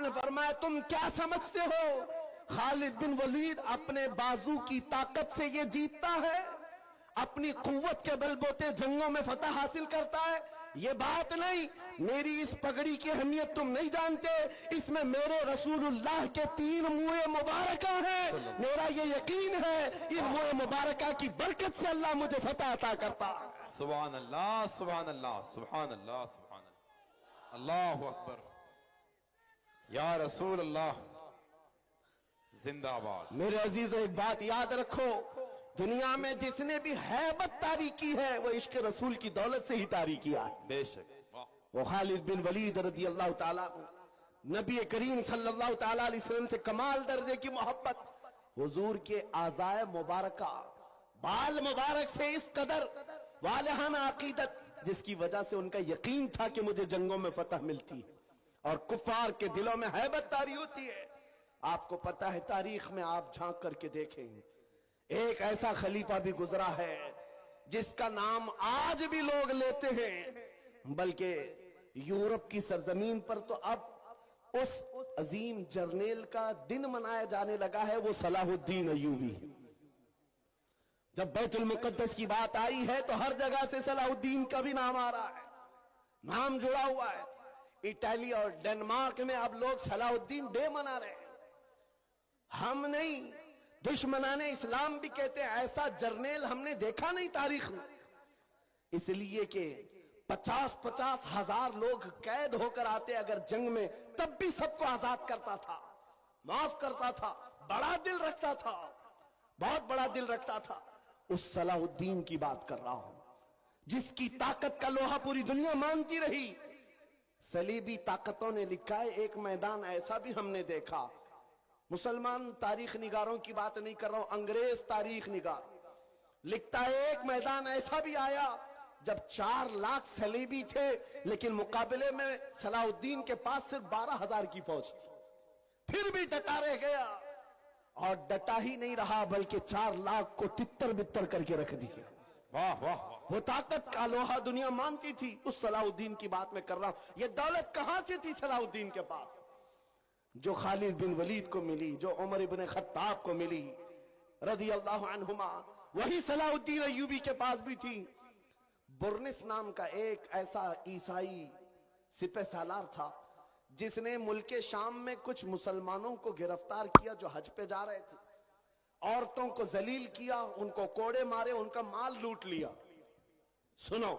نے فرمایا تم کیا سمجھتے ہو خالد بن ولید اپنے بازو کی طاقت سے یہ جیتتا ہے، اپنی قوت کے بل بوتے جنگوں میں فتح حاصل کرتا ہے؟ یہ بات نہیں. میری اس پگڑی کی اہمیت تم نہیں جانتے، اس میں میرے رسول اللہ کے 3 منہ مبارکہ ہیں. میرا یہ یقین ہے ان منہ مبارکہ کی برکت سے اللہ مجھے فتح عطا کرتا. سبحان اللہ سبحان اللہ سبحان اللہ سبحان اللہ، اللہ اکبر. یا رسول اللہ زندہ باد. میرے عزیزو ایک بات یاد رکھو، دنیا میں جس نے بھی ہیبت طاری کی ہے وہ عشق رسول کی دولت سے ہی طاری کیا ہے. بے شک. واہ. وہ خالد بن ولید رضی اللہ تعالیٰ نبی کریم صلی اللہ تعالیٰ علیہ وسلم سے کمال درجے کی محبت، حضور کے اعضائے مبارکہ بال مبارک سے اس قدر والہانہ عقیدت جس کی وجہ سے ان کا یقین تھا کہ مجھے جنگوں میں فتح ملتی ہے اور کفار کے دلوں میں ہیبت طاری ہوتی ہے. آپ کو پتا ہے تاریخ میں آپ جھانک کر کے دیکھیں، ایک ایسا خلیفہ بھی گزرا ہے جس کا نام آج بھی لوگ لیتے ہیں، بلکہ یورپ کی سرزمین پر تو اب اس عظیم جرنیل کا دن منایا جانے لگا ہے، وہ صلاح الدین ایوبی. جب بیت المقدس کی بات آئی ہے تو ہر جگہ سے صلاح الدین کا بھی نام آ رہا ہے، نام جڑا ہوا ہے. اٹلی اور ڈنمارک میں اب لوگ صلاح الدین ڈے منا رہے ہیں. ہم نہیں، دشمنان اسلام بھی کہتے ہیں ایسا جرنیل ہم نے دیکھا نہیں تاریخ میں، اس لیے کہ 50-50 ہزار لوگ قید ہو کر آتے اگر جنگ میں، تب بھی سب کو آزاد کرتا تھا، معاف کرتا تھا، بڑا دل رکھتا تھا، بہت بڑا دل رکھتا تھا. اس صلاح الدین کی بات کر رہا ہوں جس کی طاقت کا لوہا پوری دنیا مانتی رہی. صلیبی طاقتوں نے لکھا ہے ایک میدان ایسا بھی ہم نے دیکھا، مسلمان تاریخ نگاروں کی بات نہیں کر رہا ہوں، انگریز تاریخ نگار لکھتا ہے ایک میدان ایسا بھی آیا جب 4 لاکھ صلیبی تھے لیکن مقابلے میں صلاح الدین کے پاس صرف 12,000 کی فوج تھی، پھر بھی ڈٹا رہ گیا اور ڈٹا ہی نہیں رہا بلکہ 4 لاکھ کو تتر بتر کر کے رکھ دیا. واہ واہ. وہ طاقت کا لوہا دنیا مانتی تھی. اس صلاح الدین کی بات میں کر رہا ہوں. یہ دولت کہاں سے تھی صلاح الدین کے پاس؟ جو خالد بن ولید کو ملی، جو عمر ابن خطاب کو ملی رضی اللہ عنہما، وہی صلاح الدین ایوبی کے پاس بھی تھی. برنس نام کا ایک ایسا عیسائی سپہ سالار تھا جس نے ملک شام میں کچھ مسلمانوں کو گرفتار کیا جو حج پہ جا رہے تھے، عورتوں کو ذلیل کیا، ان کو کوڑے مارے، ان کا مال لوٹ لیا. سنو،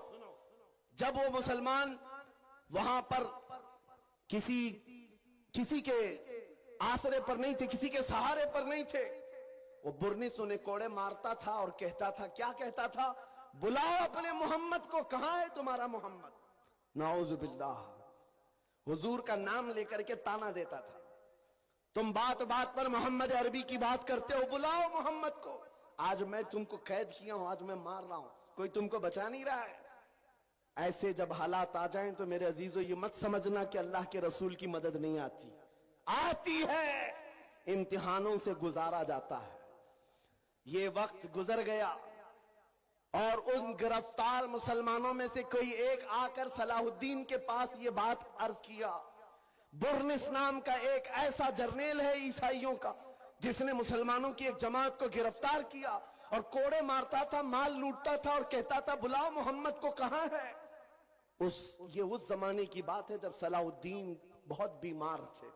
جب وہ مسلمان وہاں پر کسی کے آسرے پر نہیں تھے، کسی کے سہارے پر نہیں تھے، وہ برنس انہیں کوڑے مارتا تھا اور کہتا تھا، کیا کہتا تھا؟ بلاؤ اپنے محمد کو، کہاں ہے تمہارا محمد؟ نعوذ باللہ، حضور کا نام لے کر کے تانا دیتا تھا. تم بات بات پر محمد عربی کی بات کرتے ہو، بلاؤ محمد کو. آج میں تم کو قید کیا ہوں، آج میں مار رہا ہوں، کوئی تم کو بچا نہیں رہا ہے. ایسے جب حالات آ جائیں تو میرے عزیزو یہ مت سمجھنا کہ اللہ کے رسول کی مدد نہیں آتی، آتی ہے، امتحانوں سے گزارا جاتا ہے. یہ وقت گزر گیا اور ان گرفتار مسلمانوں میں سے کوئی ایک آ کر صلاح الدین کے پاس یہ بات عرض کیا. برنس نام کا ایک ایسا جرنیل ہے عیسائیوں کا جس نے مسلمانوں کی ایک جماعت کو گرفتار کیا اور کوڑے مارتا تھا، مال لوٹتا تھا اور کہتا تھا بلاؤ محمد کو، کہاں ہے؟ یہ اس زمانے کی بات ہے جب صلاح الدین بہت بیمار تھے،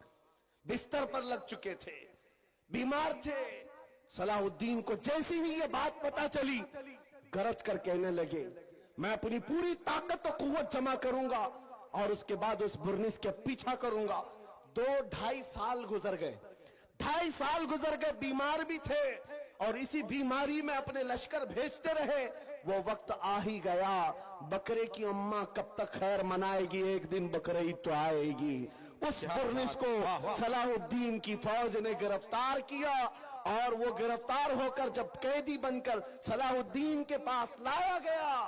بستر پر لگ چکے تھے، بیمار تھے. صلاح الدین کو جیسی ہی یہ بات پتا چلی، گرج کر کہنے لگے میں اپنی پوری طاقت و قوت جمع کروں گا اور اس کے بعد اس برنس کے پیچھا کروں گا. 2-2.5 سال گزر گئے، 2.5 سال گزر گئے، بیمار بھی تھے اور اسی بیماری میں اپنے لشکر بھیجتے رہے. وہ وقت آ ہی گیا، بکرے کی اماں کب تک خیر منائے گی، ایک دن بکرے ہی تو آئے گی. اس برنس کو صلاح الدین کی فوج نے گرفتار کیا اور وہ گرفتار ہو کر جب قیدی بن کر صلاح الدین کے پاس لایا گیا،